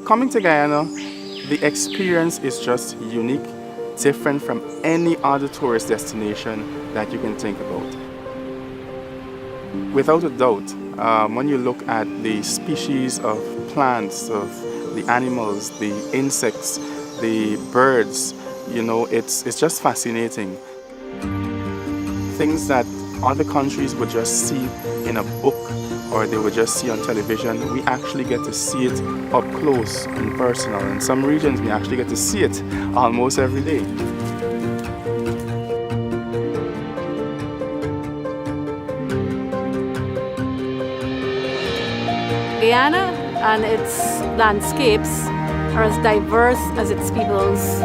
coming to Guyana, the experience is just unique, different from any other tourist destination that you can think about. Without a doubt, when you look at the species of plants, of the animals, the insects, the birds, you know, it's just fascinating. Things that other countries would just see in a book or they would just see on television, we actually get to see it up close and personal. In some regions, we actually get to see it almost every day. Guyana and its landscapes are as diverse as its peoples.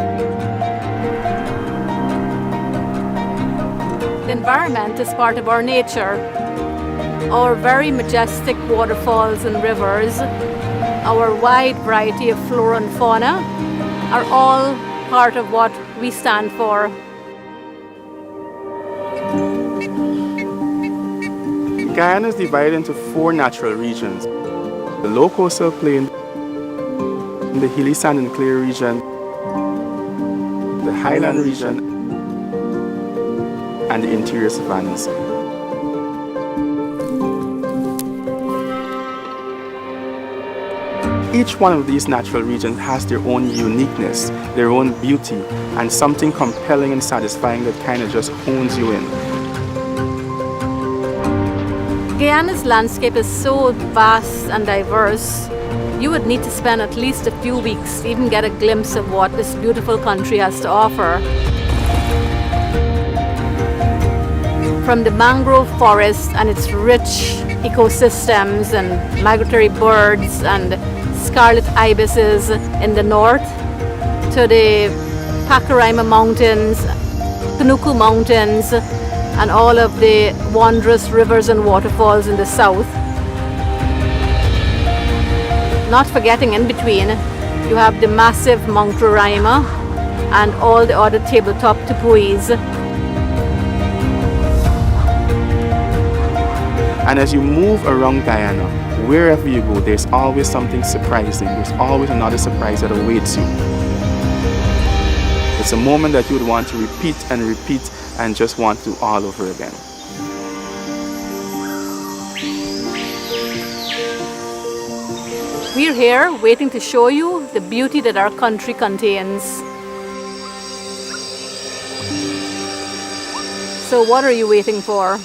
The environment is part of our nature. Our very majestic waterfalls and rivers, our wide variety of flora and fauna are all part of what we stand for. Guyana is divided into 4 natural regions: the low coastal plain, the hilly sand and clay region, the highland region, and the interior savannas. Each one of these natural regions has their own uniqueness, their own beauty, and something compelling and satisfying that kind of just hones you in. Guyana's landscape is so vast and diverse, you would need to spend at least a few weeks to even get a glimpse of what this beautiful country has to offer. From the mangrove forest and its rich ecosystems and migratory birds and scarlet ibises in the north, to the Pacaraima Mountains, Panuku Mountains, and all of the wondrous rivers and waterfalls in the south. Not forgetting in between, you have the massive Mount Roraima and all the other tabletop tepuis. And as you move around Guyana, wherever you go, there's always something surprising. There's always another surprise that awaits you. It's a moment that you would want to repeat and just want to all over again. We're here waiting to show you the beauty that our country contains. So what are you waiting for?